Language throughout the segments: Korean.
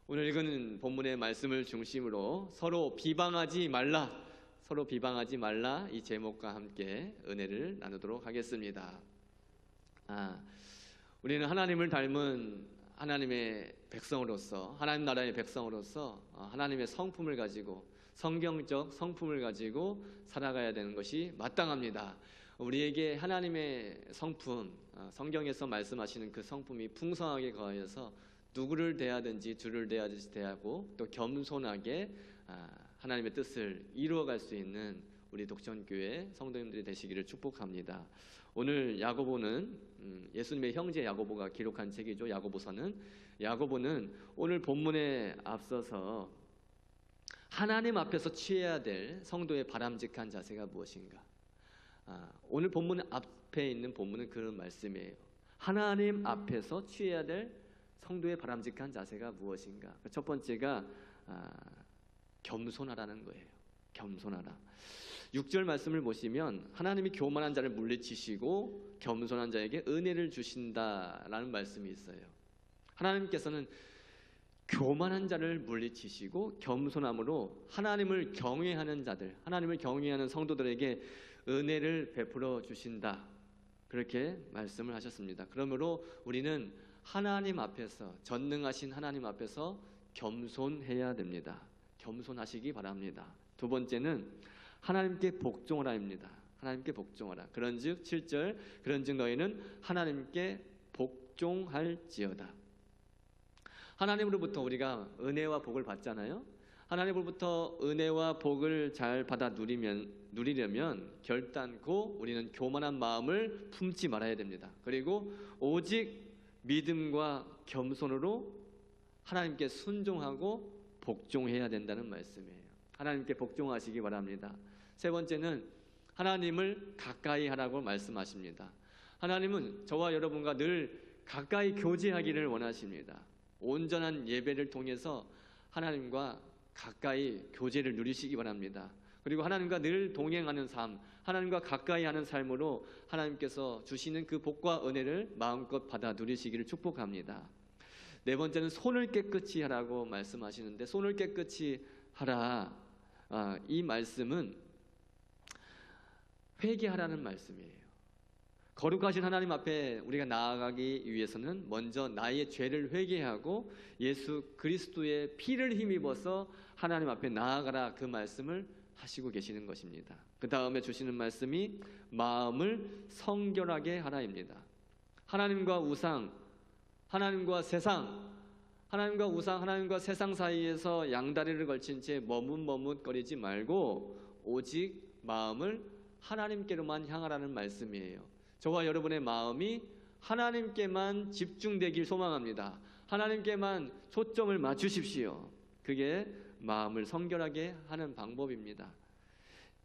오늘 읽은 본문의 말씀을 중심으로 서로 비방하지 말라, 서로 비방하지 말라 이 제목과 함께 은혜를 나누도록 하겠습니다. 우리는 하나님을 닮은 하나님의 백성으로서, 하나님 나라의 백성으로서 하나님의 성품을 가지고, 성경적 성품을 가지고 살아가야 되는 것이 마땅합니다. 우리에게 하나님의 성품, 성경에서 말씀하시는 그 성품이 풍성하게 거하여서 누구를 대하든지 주를 대하듯이 대하고 또 겸손하게 하나님의 뜻을 이루어갈 수 있는 우리 독전교회 성도님들이 되시기를 축복합니다. 오늘 야고보는 예수님의 형제 야고보가 기록한 책이죠. 야고보는 오늘 본문에 앞서서 하나님 앞에서 취해야 될 성도의 바람직한 자세가 무엇인가. 오늘 본문 앞에 있는 본문은 그런 말씀이에요. 하나님 앞에서 취해야 될 성도의 바람직한 자세가 무엇인가. 첫 번째가 겸손하라는 거예요. 겸손하라. 6절 말씀을 보시면 하나님이 교만한 자를 물리치시고 겸손한 자에게 은혜를 주신다라는 말씀이 있어요. 하나님께서는 교만한 자를 물리치시고 겸손함으로 하나님을 경외하는 자들, 하나님을 경외하는 성도들에게 은혜를 베풀어 주신다, 그렇게 말씀을 하셨습니다. 그러므로 우리는 하나님 앞에서, 전능하신 하나님 앞에서 겸손해야 됩니다. 겸손하시기 바랍니다. 두 번째는 하나님께 복종하라입니다. 하나님께 복종하라. 그런즉 7절, 그런즉 너희는 하나님께 복종할지어다. 하나님으로부터 우리가 은혜와 복을 받잖아요. 하나님으로부터 은혜와 복을 잘 받아 누리려면 결단코 우리는 교만한 마음을 품지 말아야 됩니다. 그리고 오직 믿음과 겸손으로 하나님께 순종하고 복종해야 된다는 말씀이에요. 하나님께 복종하시기 바랍니다. 세 번째는 하나님을 가까이 하라고 말씀하십니다. 하나님은 저와 여러분과 늘 가까이 교제하기를 원하십니다. 온전한 예배를 통해서 하나님과 가까이 교제를 누리시기 바랍니다. 그리고 하나님과 늘 동행하는 삶, 하나님과 가까이 하는 삶으로 하나님께서 주시는 그 복과 은혜를 마음껏 받아 누리시기를 축복합니다. 네 번째는 손을 깨끗이 하라고 말씀하시는데, 손을 깨끗이 하라, 이 말씀은 회개하라는 말씀이에요. 거룩하신 하나님 앞에 우리가 나아가기 위해서는 먼저 나의 죄를 회개하고 예수 그리스도의 피를 힘입어서 하나님 앞에 나아가라, 그 말씀을 하시고 계시는 것입니다. 그 다음에 주시는 말씀이 마음을 성결하게 하라입니다. 하나님과 우상, 하나님과 세상, 하나님과 우상, 하나님과 세상 사이에서 양다리를 걸친 채 머뭇머뭇거리지 말고 오직 마음을 하나님께로만 향하라는 말씀이에요. 저와 여러분의 마음이 하나님께만 집중되길 소망합니다. 하나님께만 초점을 맞추십시오. 그게 마음을 성결하게 하는 방법입니다.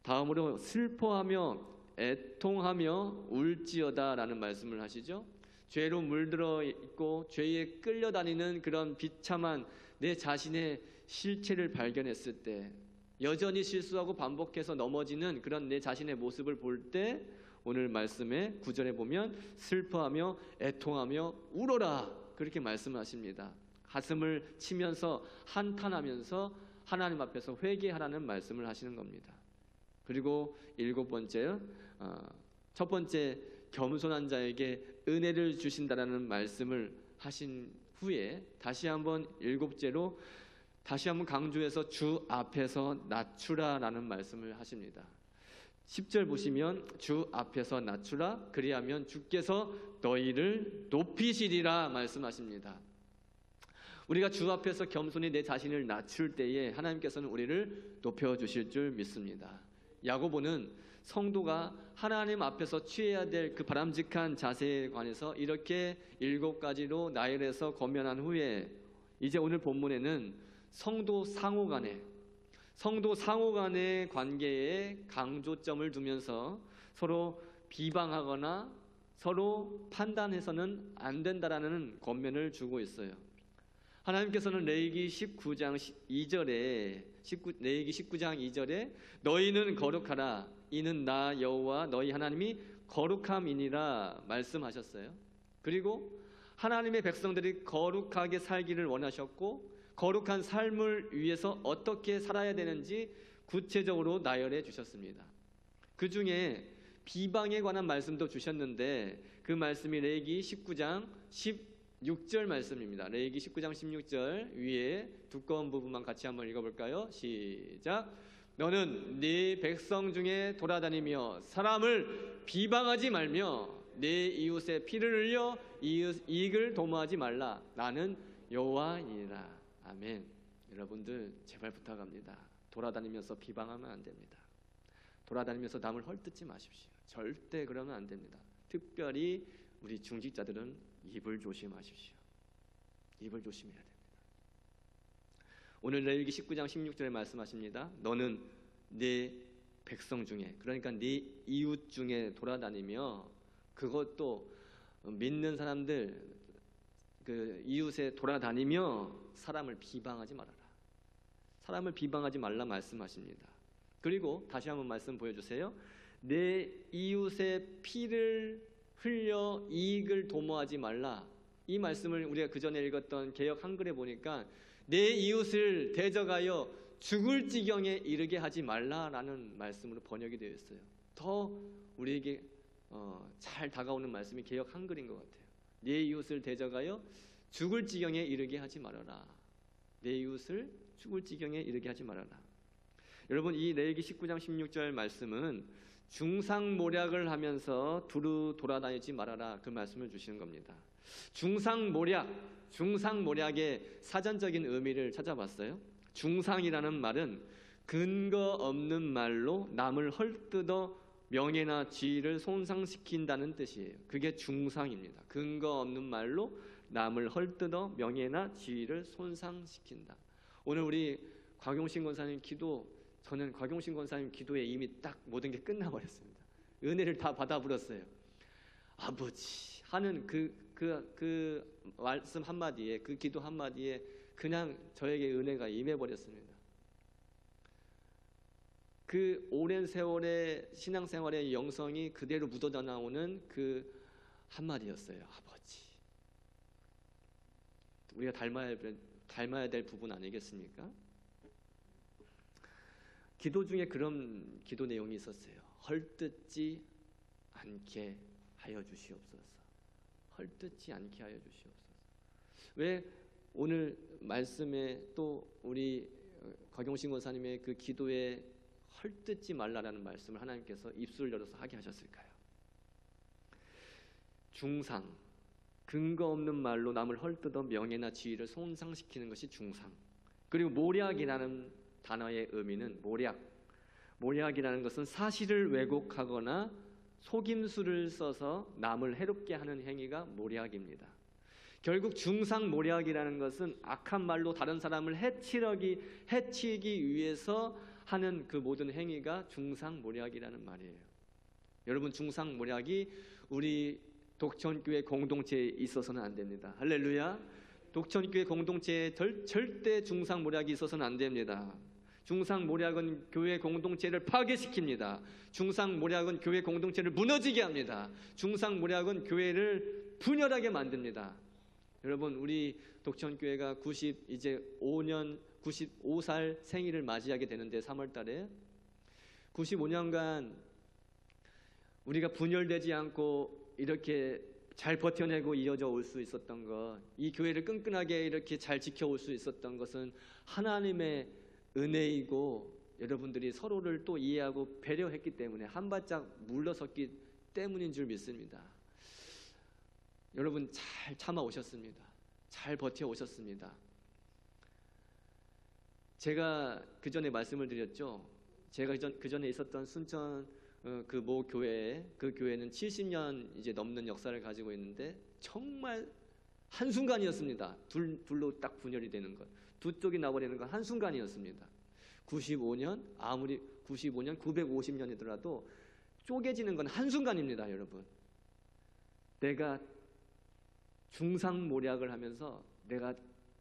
다음으로 슬퍼하며 애통하며 울지어다 라는 말씀을 하시죠. 죄로 물들어 있고 죄에 끌려다니는 그런 비참한 내 자신의 실체를 발견했을 때, 여전히 실수하고 반복해서 넘어지는 그런 내 자신의 모습을 볼 때 오늘 말씀의 9절에 보면 슬퍼하며 애통하며 울어라, 그렇게 말씀하십니다. 가슴을 치면서 한탄하면서 하나님 앞에서 회개하라는 말씀을 하시는 겁니다. 그리고 일곱 번째, 첫 번째 겸손한 자에게 은혜를 주신다라는 말씀을 하신 후에 다시 한번 일곱째로 다시 한번 강조해서 주 앞에서 낮추라라는 말씀을 하십니다. 10절 보시면 주 앞에서 낮추라, 그리하면 주께서 너희를 높이시리라 말씀하십니다. 우리가 주 앞에서 겸손히 내 자신을 낮출 때에 하나님께서는 우리를 높여주실 줄 믿습니다. 야고보는 성도가 하나님 앞에서 취해야 될 그 바람직한 자세에 관해서 이렇게 7가지로 나열해서 권면한 후에 이제 오늘 본문에는 성도 상호 간의 관계에 강조점을 두면서 서로 비방하거나 서로 판단해서는 안 된다라는 권면을 주고 있어요. 하나님께서는 레위기 19장 2절에 너희는 거룩하라, 이는 나 여호와 너희 하나님이 거룩함이니라 말씀하셨어요. 그리고 하나님의 백성들이 거룩하게 살기를 원하셨고 거룩한 삶을 위해서 어떻게 살아야 되는지 구체적으로 나열해 주셨습니다. 그 중에 비방에 관한 말씀도 주셨는데 그 말씀이 레위기 19장 16절 말씀입니다. 레위기 19장 16절 위에 두꺼운 부분만 같이 한번 읽어볼까요? 시작. 너는 네 백성 중에 돌아다니며 사람을 비방하지 말며 네 이웃의 피를 흘려 이익을 도모하지 말라. 나는 여호와이니라. 아멘. 여러분들 제발 부탁합니다. 돌아다니면서 비방하면 안 됩니다. 돌아다니면서 남을 헐뜯지 마십시오. 절대 그러면 안 됩니다. 특별히 우리 중직자들은 입을 조심하십시오. 입을 조심해야 됩니다. 오늘 레위기 19장 16절에 말씀하십니다. 너는 네 백성 중에, 그러니까 네 이웃 중에 돌아다니며, 그것도 믿는 사람들 그 이웃에 돌아다니며 사람을 비방하지 말아라. 사람을 비방하지 말라 말씀하십니다. 그리고 다시 한번 말씀 보여주세요. 내 이웃의 피를 흘려 이익을 도모하지 말라. 이 말씀을 우리가 그 전에 읽었던 개역 한글에 보니까 내 이웃을 대적하여 죽을 지경에 이르게 하지 말라라는 말씀으로 번역이 되어 있어요. 더 우리에게 잘 다가오는 말씀이 개역 한글인 것 같아요. 내 이웃을 대적하여 죽을 지경에 이르게 하지 말아라. 내 이웃을 죽을 지경에 이르게 하지 말아라. 여러분, 이 레위기 19장 16절 말씀은 중상모략을 하면서 두루 돌아다니지 말아라, 그 말씀을 주시는 겁니다. 중상모략의 사전적인 의미를 찾아봤어요. 중상이라는 말은 근거 없는 말로 남을 헐뜯어 명예나 지위를 손상시킨다는 뜻이에요. 그게 중상입니다. 근거 없는 말로 남을 헐뜯어 명예나 지위를 손상시킨다. 오늘 우리 곽용신 권사님 기도, 저는 곽용신 권사님 기도에 이미 딱 모든 게 끝나버렸습니다. 은혜를 다 받아버렸어요. 아버지 하는 그 말씀 한마디에, 그 기도 한마디에 그냥 저에게 은혜가 임해버렸습니다. 그 오랜 세월의 신앙생활의 영성이 그대로 묻어져 나오는 그 한마디였어요. 아버지. 우리가 닮아야 될 부분 아니겠습니까? 기도 중에 그런 기도 내용이 있었어요. 헐뜯지 않게 하여 주시옵소서. 헐뜯지 않게 하여 주시옵소서. 왜 오늘 말씀에 또 우리 곽용신 권사님의 그 기도에 헐뜯지 말라라는 말씀을 하나님께서 입술을 열어서 하게 하셨을까요? 중상, 근거 없는 말로 남을 헐뜯어 명예나 지위를 손상시키는 것이 중상. 그리고 모략이라는 단어의 의미는 모략이라는 것은 사실을 왜곡하거나 속임수를 써서 남을 해롭게 하는 행위가 모략입니다. 결국 중상모략이라는 것은 악한 말로 다른 사람을 해치기 위해서 하는 그 모든 행위가 중상모략이라는 말이에요. 여러분, 중상모략이 우리 독천교회 공동체에 있어서는 안 됩니다. 할렐루야. 독천교회 공동체에 절대 중상모략이 있어서는 안 됩니다. 중상모략은 교회 공동체를 파괴시킵니다. 중상모략은 교회 공동체를 무너지게 합니다. 중상모략은 교회를 분열하게 만듭니다. 여러분, 우리 독천교회가 95살 생일을 맞이하게 되는데 3월 달에 95년간 우리가 분열되지 않고 이렇게 잘 버텨내고 이어져 올 수 있었던 것, 이 교회를 끈끈하게 이렇게 잘 지켜올 수 있었던 것은 하나님의 은혜이고 여러분들이 서로를 또 이해하고 배려했기 때문에 한 발짝 물러섰기 때문인 줄 믿습니다. 여러분 잘 참아오셨습니다. 잘 버텨오셨습니다. 제가 그 전에 말씀을 드렸죠. 제가 그 전에 있었던 순천 그 모 교회, 그 교회는 70년 이제 넘는 역사를 가지고 있는데 정말 한순간이었습니다. 둘로 딱 분열이 되는 것, 두 쪽이 나버리는 건 한순간이었습니다. 95년, 아무리 95년, 950년이더라도 쪼개지는 건 한순간입니다, 여러분. 내가 중상모략을 하면서 내가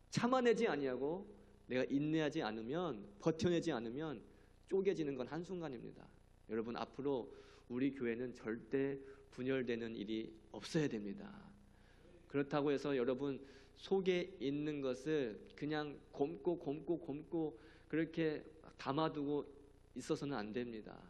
참아내지 아니하고 내가 인내하지 않으면, 버텨내지 않으면 쪼개지는 건 한순간입니다. 여러분, 앞으로 우리 교회는 절대 분열되는 일이 없어야 됩니다. 그렇다고 해서 여러분 속에 있는 것을 그냥 곰고 그렇게 담아두고 있어서는 안 됩니다.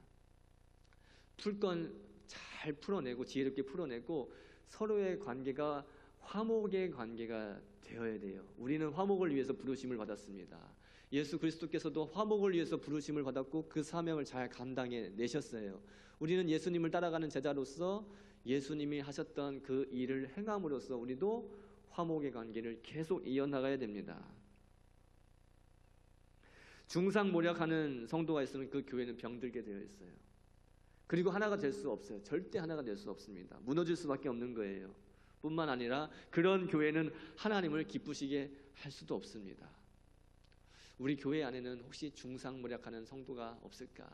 풀 건 잘 풀어내고 지혜롭게 풀어내고 서로의 관계가 화목의 관계가 되어야 돼요. 우리는 화목을 위해서 부르심을 받았습니다. 예수 그리스도께서도 화목을 위해서 부르심을 받았고 그 사명을 잘 감당해 내셨어요. 우리는 예수님을 따라가는 제자로서 예수님이 하셨던 그 일을 행함으로써 우리도 화목의 관계를 계속 이어나가야 됩니다. 중상모략하는 성도가 있으면 그 교회는 병들게 되어 있어요. 그리고 하나가 될 수 없어요. 절대 하나가 될 수 없습니다. 무너질 수밖에 없는 거예요. 뿐만 아니라 그런 교회는 하나님을 기쁘시게 할 수도 없습니다. 우리 교회 안에는 혹시 중상모략하는 성도가 없을까?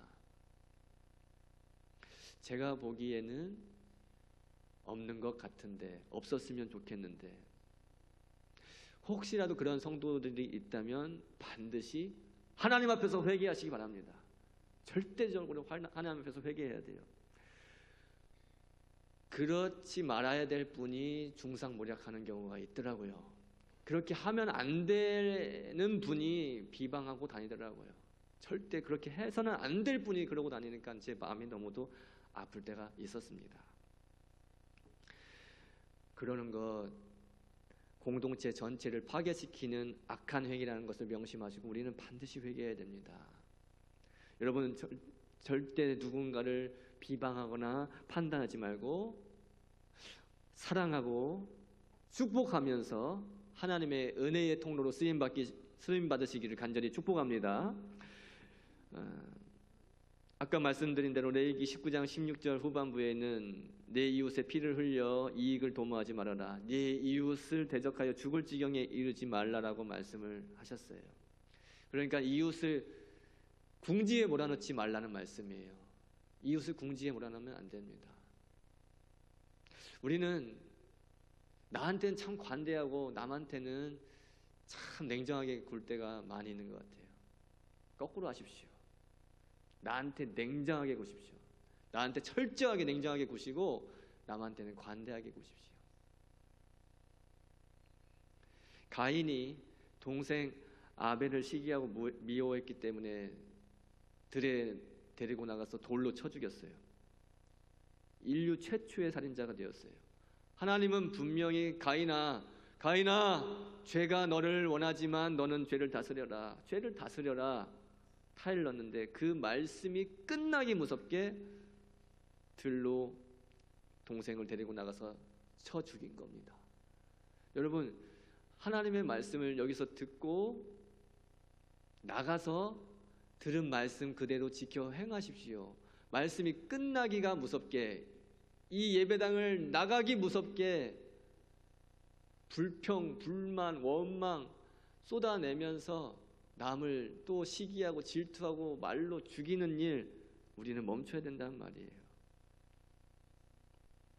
제가 보기에는 없는 것 같은데, 없었으면 좋겠는데, 혹시라도 그런 성도들이 있다면 반드시 하나님 앞에서 회개하시기 바랍니다. 절대적으로 하나님 앞에서 회개해야 돼요. 그렇지 말아야 될 분이 중상모략하는 경우가 있더라고요. 그렇게 하면 안 되는 분이 비방하고 다니더라고요. 절대 그렇게 해서는 안 될 분이 그러고 다니니까 제 마음이 너무도 아플 때가 있었습니다. 그러는 것, 공동체 전체를 파괴시키는 악한 행위라는 것을 명심하시고 우리는 반드시 회개해야 됩니다. 여러분, 절대 누군가를 비방하거나 판단하지 말고 사랑하고 축복하면서 하나님의 은혜의 통로로 쓰임받으시기를 간절히 축복합니다. 아까 말씀드린 대로 레위기 19장 16절 후반부에는 내 이웃의 피를 흘려 이익을 도모하지 말아라, 네 이웃을 대적하여 죽을 지경에 이르지 말라라고 말씀을 하셨어요. 그러니까 이웃을 궁지에 몰아넣지 말라는 말씀이에요. 이웃을 궁지에 몰아넣으면 안 됩니다. 우리는 나한테는 참 관대하고 남한테는 참 냉정하게 굴 때가 많이 있는 것 같아요. 거꾸로 하십시오. 나한테 냉정하게 구십시오. 나한테 철저하게 냉정하게 구시고 남한테는 관대하게 구십시오. 가인이 동생 아벨을 시기하고 미워했기 때문에 들에 데리고 나가서 돌로 쳐 죽였어요. 인류 최초의 살인자가 되었어요. 하나님은 분명히 가인아 죄가 너를 원하지만 너는 죄를 다스려라 타일 넣었는데 그 말씀이 끝나기 무섭게 들로 동생을 데리고 나가서 쳐 죽인 겁니다. 여러분, 하나님의 말씀을 여기서 듣고 나가서 들은 말씀 그대로 지켜 행하십시오. 말씀이 끝나기가 무섭게, 이 예배당을 나가기 무섭게 불평, 불만, 원망 쏟아내면서 남을 또 시기하고 질투하고 말로 죽이는 일, 우리는 멈춰야 된다는 말이에요.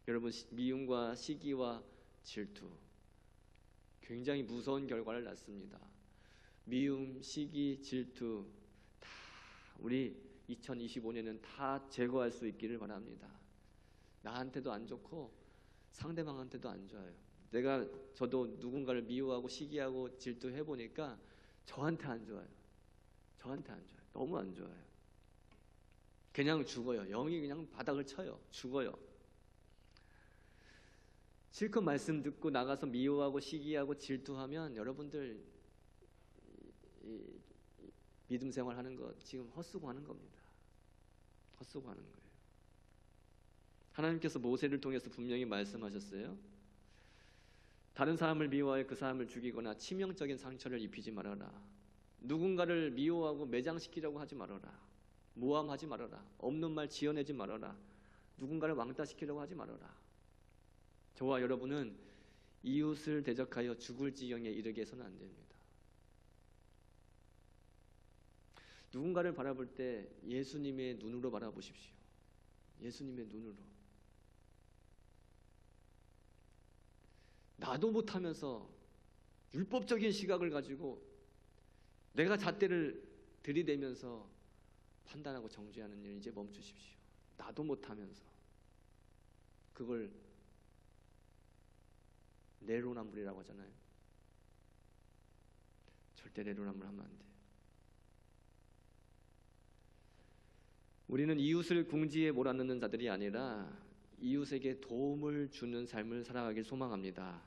여러분, 미움과 시기와 질투 굉장히 무서운 결과를 낳습니다. 미움, 시기, 질투 다 우리 2025년에는 다 제거할 수 있기를 바랍니다. 나한테도 안 좋고 상대방한테도 안 좋아요. 저도 누군가를 미워하고 시기하고 질투해 보니까 저한테 안 좋아요. 너무 안 좋아요. 그냥 죽어요. 영이 그냥 바닥을 쳐요. 죽어요. 실컷 말씀 듣고 나가서 미워하고 시기하고 질투하면 여러분들 믿음 생활하는 거 지금 헛수고하는 겁니다. 헛수고하는 거예요. 하나님께서 모세를 통해서 분명히 말씀하셨어요. 다른 사람을 미워하여 그 사람을 죽이거나 치명적인 상처를 입히지 말아라. 누군가를 미워하고 매장시키려고 하지 말아라. 모함하지 말아라. 없는 말 지어내지 말아라. 누군가를 왕따시키려고 하지 말아라. 저와 여러분은 이웃을 대적하여 죽을 지경에 이르게 해서는 안 됩니다. 누군가를 바라볼 때 예수님의 눈으로 바라보십시오. 예수님의 눈으로. 나도 못하면서 율법적인 시각을 가지고 내가 잣대를 들이대면서 판단하고 정죄하는 일 이제 멈추십시오. 나도 못하면서 그걸 내로남불이라고 하잖아요. 절대 내로남불 하면 안 돼. 우리는 이웃을 궁지에 몰아넣는 자들이 아니라 이웃에게 도움을 주는 삶을 살아가길 소망합니다.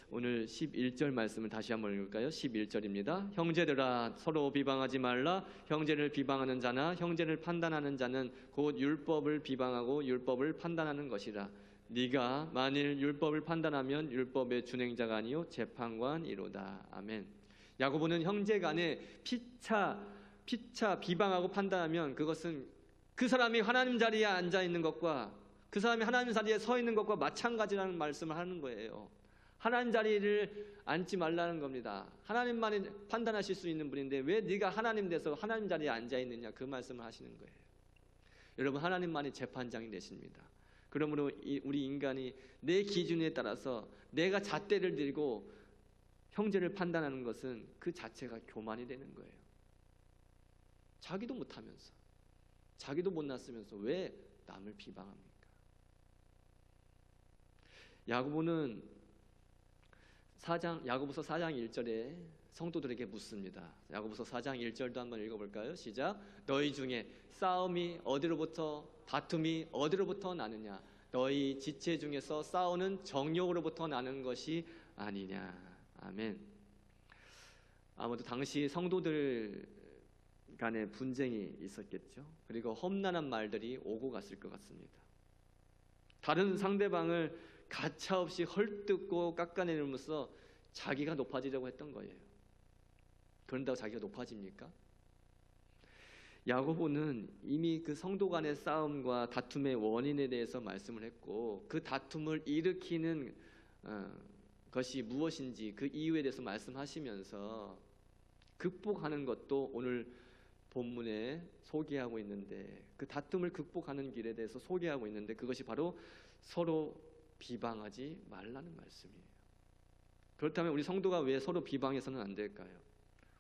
오늘 11절 말씀을 다시 한번 읽을까요? 11절입니다. 형제들아 서로 비방하지 말라. 형제를 비방하는 자나 형제를 판단하는 자는 곧 율법을 비방하고 율법을 판단하는 것이라. 네가 만일 율법을 판단하면 율법의 준행자가 아니요 재판관이로다. 아멘. 야고보는 형제 간에 피차 비방하고 판단하면 그것은 그 사람이 하나님 자리에 앉아 있는 것과 그 사람이 하나님 자리에 서 있는 것과 마찬가지라는 말씀을 하는 거예요. 하나님 자리를 앉지 말라는 겁니다. 하나님만이 판단하실 수 있는 분인데 왜 네가 하나님 돼서 하나님 자리에 앉아 있느냐, 그 말씀을 하시는 거예요. 여러분, 하나님만이 재판장이 되십니다. 그러므로 우리 인간이 내 기준에 따라서 내가 잣대를 들고 형제를 판단하는 것은 그 자체가 교만이 되는 거예요. 자기도 못하면서, 자기도 못났으면서 왜 남을 비방합니까? 야고보는 야고보서 4장 1절에 성도들에게 묻습니다. 야고보서 4장 1절도 한번 읽어볼까요? 시작. 너희 중에 싸움이 어디로부터, 다툼이 어디로부터 나느냐? 너희 지체 중에서 싸우는 정욕으로부터 나는 것이 아니냐? 아멘. 아무도 당시 성도들 간의 분쟁이 있었겠죠. 그리고 험난한 말들이 오고 갔을 것 같습니다. 다른 상대방을 가차없이 헐뜯고 깎아내리면서 자기가 높아지려고 했던 거예요. 그런다고 자기가 높아집니까? 야고보는 이미 그 성도 간의 싸움과 다툼의 원인에 대해서 말씀을 했고, 그 다툼을 일으키는 것이 무엇인지 그 이유에 대해서 말씀하시면서 극복하는 것도 오늘 본문에 소개하고 있는데, 그 다툼을 극복하는 길에 대해서 소개하고 있는데, 그것이 바로 서로 비방하지 말라는 말씀이에요. 그렇다면 우리 성도가 왜 서로 비방해서는 안 될까요?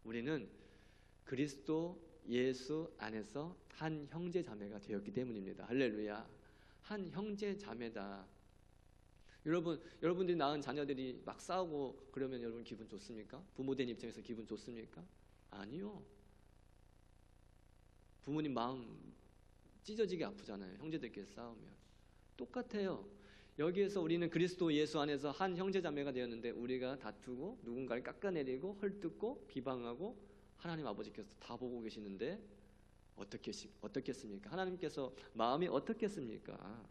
우리는 그리스도 예수 안에서 한 형제 자매가 되었기 때문입니다. 할렐루야. 한 형제 자매다. 여러분들이 낳은 자녀들이 막 싸우고 그러면 여러분 기분 좋습니까? 부모된 입장에서 기분 좋습니까? 아니요. 부모님 마음 찢어지게 아프잖아요. 형제들끼리 싸우면. 똑같아요. 여기에서 우리는 그리스도 예수 안에서 한 형제자매가 되었는데, 우리가 다투고 누군가를 깎아내리고 헐뜯고 비방하고 하나님 아버지께서 다 보고 계시는데 어떻겠습니까? 하나님께서 마음이 어떻겠습니까?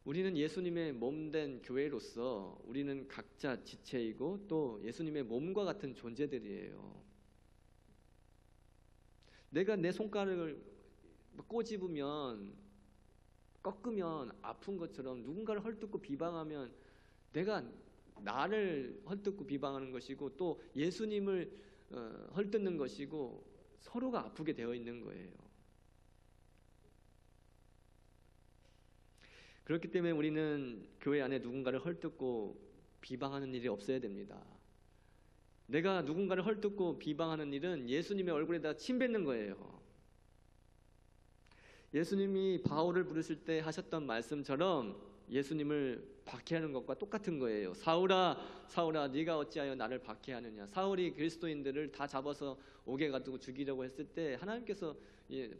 우리는 예수님의 몸된 교회로서 우리는 각자 지체이고 또 예수님의 몸과 같은 존재들이에요. 내가 내 손가락을 꼬집으면, 꺾으면 아픈 것처럼 누군가를 헐뜯고 비방하면 내가 나를 헐뜯고 비방하는 것이고 또 예수님을 헐뜯는 것이고 서로가 아프게 되어 있는 거예요. 그렇기 때문에 우리는 교회 안에 누군가를 헐뜯고 비방하는 일이 없어야 됩니다. 내가 누군가를 헐뜯고 비방하는 일은 예수님의 얼굴에다 침 뱉는 거예요. 예수님이 바울을 부르실 때 하셨던 말씀처럼 예수님을 박해하는 것과 똑같은 거예요. 사울아, 사울아, 네가 어찌하여 나를 박해하느냐. 사울이 그리스도인들을 다 잡아서 옥에 가두고 죽이려고 했을 때 하나님께서,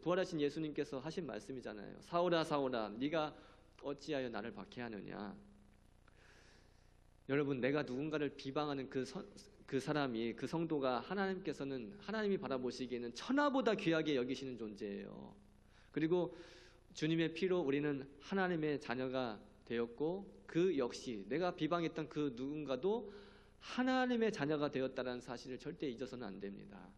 부활하신 예수님께서 하신 말씀이잖아요. 사울아, 사울아, 네가 어찌하여 나를 박해하느냐. 여러분, 내가 누군가를 비방하는 그 사람이, 그 성도가 하나님께서는, 하나님이 바라보시기에는 천하보다 귀하게 여기시는 존재예요. 그리고 주님의 피로 우리는 하나님의 자녀가 되었고, 그 역시 내가 비방했던 그 누군가도 하나님의 자녀가 되었다는 사실을 절대 잊어서는 안 됩니다.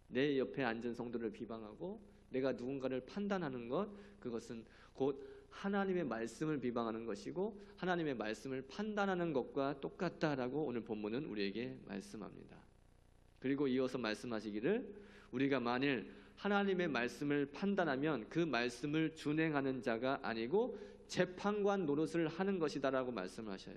내 옆에 앉은 성도를 비방하고 내가 누군가를 판단하는 것, 그것은 곧 하나님의 말씀을 비방하는 것이고 하나님의 말씀을 판단하는 것과 똑같다라고 오늘 본문은 우리에게 말씀합니다. 그리고 이어서 말씀하시기를, 우리가 만일 하나님의 말씀을 판단하면 그 말씀을 준행하는 자가 아니고 재판관 노릇을 하는 것이다라고 말씀을 하셔요.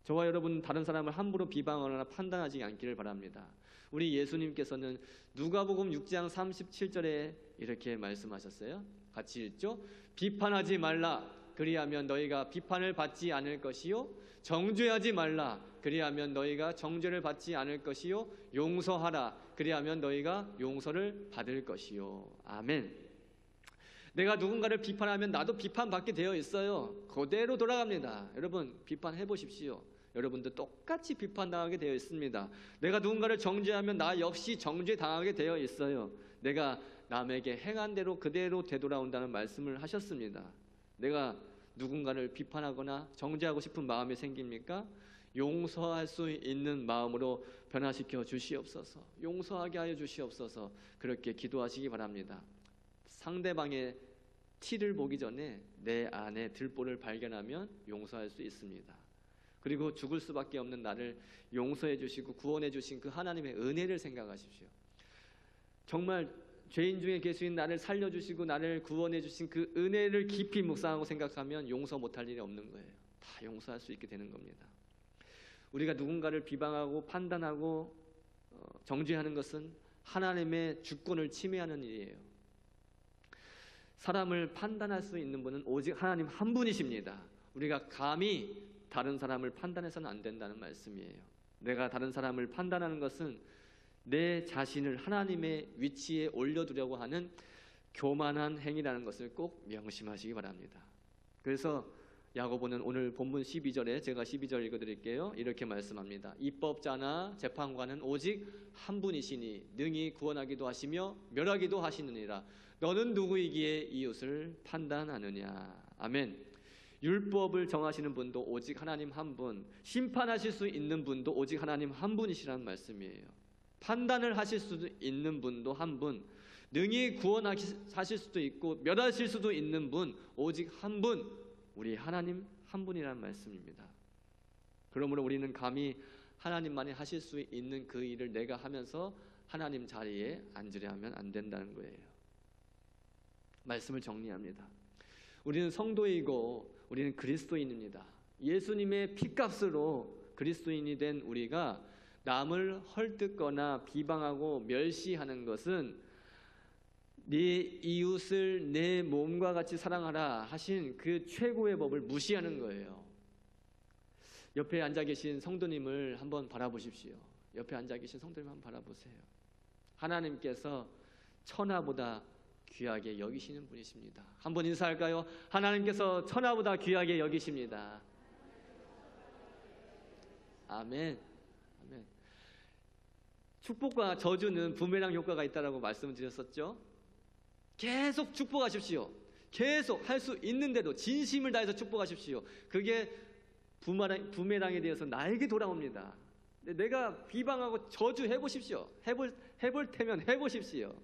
저와 여러분, 다른 사람을 함부로 비방하거나 판단하지 않기를 바랍니다. 우리 예수님께서는 누가복음 6장 37절에 이렇게 말씀하셨어요. 같이 읽죠. 비판하지 말라. 그리하면 너희가 비판을 받지 않을 것이요, 정죄하지 말라. 그리하면 너희가 정죄를 받지 않을 것이요 용서하라 그리하면 너희가 용서를 받을 것이요. 아멘. 내가 누군가를 비판하면 나도 비판받게 되어 있어요. 그대로 돌아갑니다. 여러분 비판해 보십시오. 여러분도 똑같이 비판당하게 되어 있습니다. 내가 누군가를 정죄하면 나 역시 정죄당하게 되어 있어요. 내가 남에게 행한 대로 그대로 되돌아온다는 말씀을 하셨습니다. 내가 누군가를 비판하거나 정죄하고 싶은 마음이 생깁니까? 용서할 수 있는 마음으로 변화시켜 주시옵소서. 용서하게 하여 주시옵소서. 그렇게 기도하시기 바랍니다. 상대방의 티를 보기 전에 내 안에 들보를 발견하면 용서할 수 있습니다. 그리고 죽을 수밖에 없는 나를 용서해 주시고 구원해 주신 그 하나님의 은혜를 생각하십시오. 정말 죄인 중에 계신 나를 살려주시고 나를 구원해 주신 그 은혜를 깊이 묵상하고 생각하면 용서 못할 일이 없는 거예요. 다 용서할 수 있게 되는 겁니다. 우리가 누군가를 비방하고 판단하고 정죄하는 것은 하나님의 주권을 침해하는 일이에요. 사람을 판단할 수 있는 분은 오직 하나님 한 분이십니다. 우리가 감히 다른 사람을 판단해서는 안 된다는 말씀이에요. 내가 다른 사람을 판단하는 것은 내 자신을 하나님의 위치에 올려두려고 하는 교만한 행위라는 것을 꼭 명심하시기 바랍니다. 그래서 야고보는 오늘 본문 12절에 제가 12절 읽어드릴게요. 이렇게 말씀합니다. 입법자나 재판관은 오직 한 분이시니 능히 구원하기도 하시며 멸하기도 하시느니라. 너는 누구이기에 이웃을 판단하느냐. 아멘. 율법을 정하시는 분도 오직 하나님 한 분, 심판하실 수 있는 분도 오직 하나님 한 분이시라는 말씀이에요. 판단을 하실 수 있는 분도 한 분, 능히 구원하실 수도 있고 멸하실 수도 있는 분, 오직 한 분, 우리 하나님 한 분이라는 말씀입니다. 그러므로 우리는 감히 하나님만이 하실 수 있는 그 일을 내가 하면서 하나님 자리에 앉으려 하면 안 된다는 거예요. 말씀을 정리합니다. 우리는 성도이고 우리는 그리스도인입니다. 예수님의 피값으로 그리스도인이 된 우리가 남을 헐뜯거나 비방하고 멸시하는 것은 네 이웃을 내 몸과 같이 사랑하라 하신 그 최고의 법을 무시하는 거예요. 옆에 앉아 계신 성도님을 한번 바라보십시오. 옆에 앉아 계신 성도님 한번 바라보세요. 하나님께서 천하보다 귀하게 여기시는 분이십니다. 한번 인사할까요? 하나님께서 천하보다 귀하게 여기십니다. 아멘. 아멘. 축복과 저주는 부메랑 효과가 있다라고 말씀을 드렸었죠. 계속 축복하십시오. 계속 할 수 있는데도 진심을 다해서 축복하십시오. 그게 부메랑에 대해서 나에게 돌아옵니다. 내가 비방하고 저주해 보십시오. 해볼 테면 해보십시오.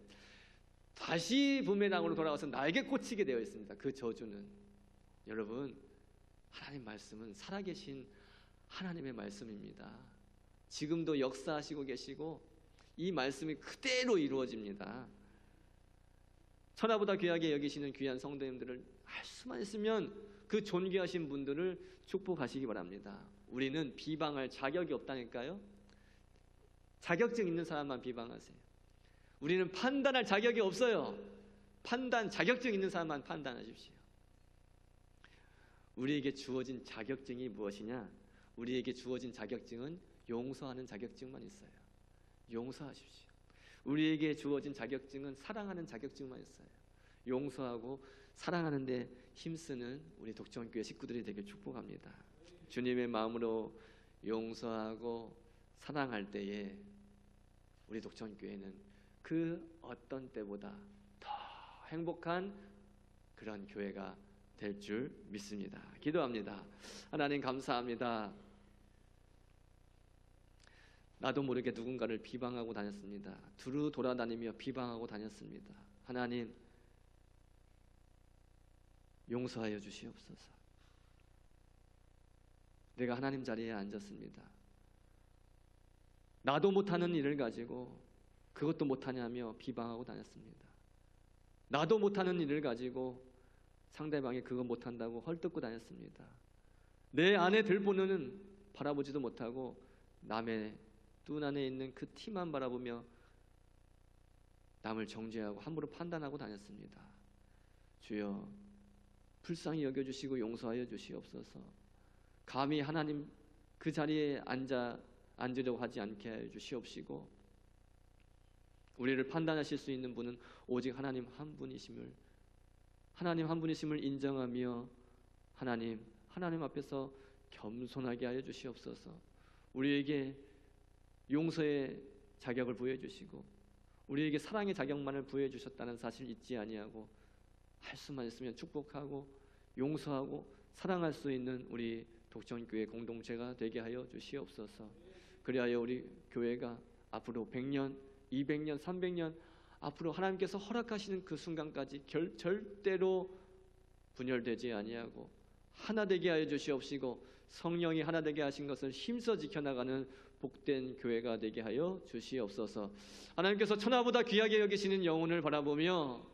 다시 부메랑으로 돌아와서 나에게 꽂히게 되어 있습니다. 그 저주는. 여러분, 하나님 말씀은 살아계신 하나님의 말씀입니다. 지금도 역사하시고 계시고 이 말씀이 그대로 이루어집니다. 천하보다 귀하게 여기시는 귀한 성도님들을 할 수만 있으면 그 존귀하신 분들을 축복하시기 바랍니다. 우리는 비방할 자격이 없다니까요. 자격증 있는 사람만 비방하세요. 우리는 판단할 자격이 없어요. 판단 자격증 있는 사람만 판단하십시오. 우리에게 주어진 자격증이 무엇이냐? 우리에게 주어진 자격증은 용서하는 자격증만 있어요. 용서하십시오. 우리에게 주어진 자격증은 사랑하는 자격증만 있어요. 용서하고 사랑하는 데 힘쓰는 우리 독점교회 식구들이 되길 축복합니다. 주님의 마음으로 용서하고 사랑할 때에 우리 독점교회는 그 어떤 때보다 더 행복한 그런 교회가 될 줄 믿습니다. 기도합니다. 하나님 감사합니다. 나도 모르게 누군가를 비방하고 다녔습니다. 두루 돌아다니며 비방하고 다녔습니다. 하나님 용서하여 주시옵소서. 내가 하나님 자리에 앉았습니다. 나도 못하는 일을 가지고 그것도 못하냐며 비방하고 다녔습니다. 나도 못하는 일을 가지고 상대방이 그거 못한다고 헐뜯고 다녔습니다. 내 안에 들보는 바라보지도 못하고 남의 눈 안에 있는 그 티만 바라보며 남을 정죄하고 함부로 판단하고 다녔습니다. 주여 불쌍히 여겨주시고 용서하여 주시옵소서. 감히 하나님 그 자리에 앉으려고 하지 않게 해 주시옵시고, 우리를 판단하실 수 있는 분은 오직 하나님 한 분이심을 인정하며 하나님 앞에서 겸손하게 하여 주시옵소서. 우리에게 용서의 자격을 부여해 주시고 우리에게 사랑의 자격만을 부여해 주셨다는 사실 잊지 아니하고, 할 수만 있으면 축복하고 용서하고 사랑할 수 있는 우리 독전교회 공동체가 되게 하여 주시옵소서. 그리하여 우리 교회가 앞으로 100년, 200년, 300년 앞으로 하나님께서 허락하시는 그 순간까지 절대로 분열되지 아니하고 하나 되게 하여 주시옵시고, 성령이 하나 되게 하신 것을 힘써 지켜나가는 복된 교회가 되게 하여 주시옵소서. 하나님께서 천하보다 귀하게 여기시는 영혼을 바라보며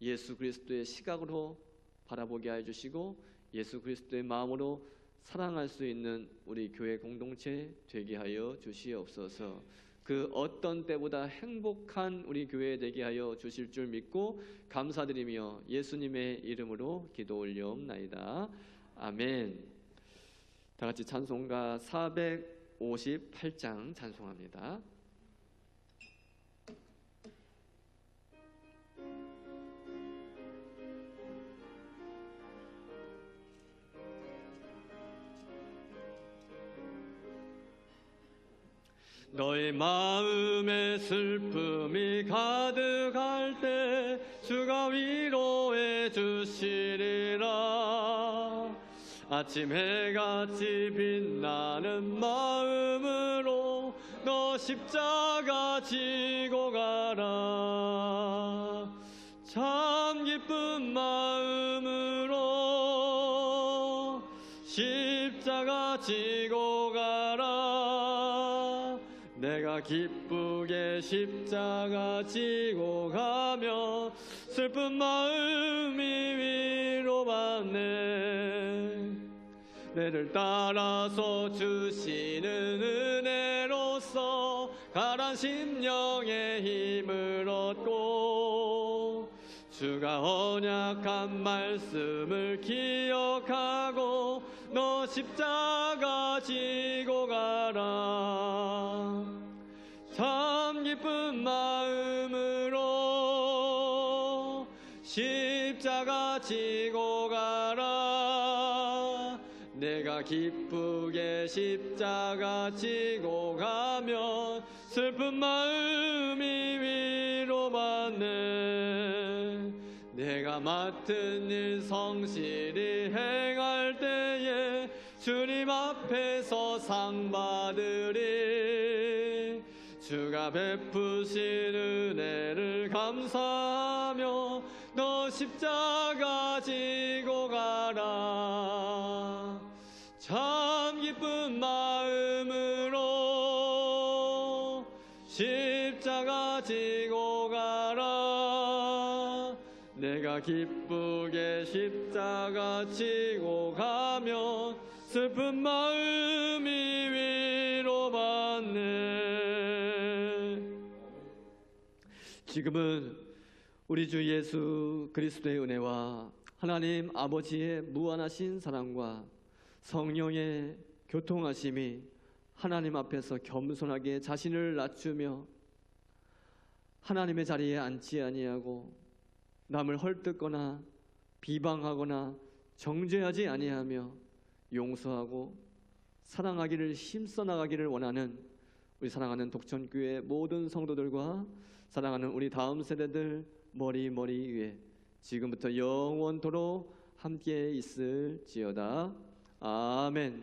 예수 그리스도의 시각으로 바라보게 하여 주시고, 예수 그리스도의 마음으로 사랑할 수 있는 우리 교회 공동체 되게 하여 주시옵소서. 그 어떤 때보다 행복한 우리 교회 되게 하여 주실 줄 믿고 감사드리며 예수님의 이름으로 기도 올려옵나이다. 아멘. 다 같이 찬송가 458장 찬송합니다. 너의 마음에 슬픔이 가득할 때 주가 위로해 주시리라. 아침 해같이 빛나는 마음으로 너 십자가 지고 가라. 참 기쁜 마음으로 십자가 지고 가라. 내가 기쁘게 십자가 지고 가며 슬픈 마음이 위로받네. 내를 따라서 주시는 은혜로서 가란 심령의 힘을 얻고, 주가 언약한 말씀을 기억하고 너 십자가 지고 가라. 참 기쁜 마음으로 십자가 지고 가라. 내가 기쁘게 십자가 지고 가면 슬픈 마음이 위로받네. 내가 맡은 일 성실히 행할 때에 주님 앞에서 상 받으리. 주가 베푸신 은혜를 감사하며 너 십자가 지고 가라. 참 기쁜 마음으로 십자가 지고 가라. 내가 기쁘게 십자가 지고 가면 슬픈 마음이 위로받네. 지금은 우리 주 예수 그리스도의 은혜와 하나님 아버지의 무한하신 사랑과 성령의 교통하심이 하나님 앞에서 겸손하게 자신을 낮추며 하나님의 자리에 앉지 아니하고 남을 헐뜯거나 비방하거나 정죄하지 아니하며 용서하고 사랑하기를 힘써 나가기를 원하는 우리 사랑하는 독천교회 모든 성도들과 사랑하는 우리 다음 세대들 머리 위에 지금부터 영원토록 함께 있을지어다. 아멘.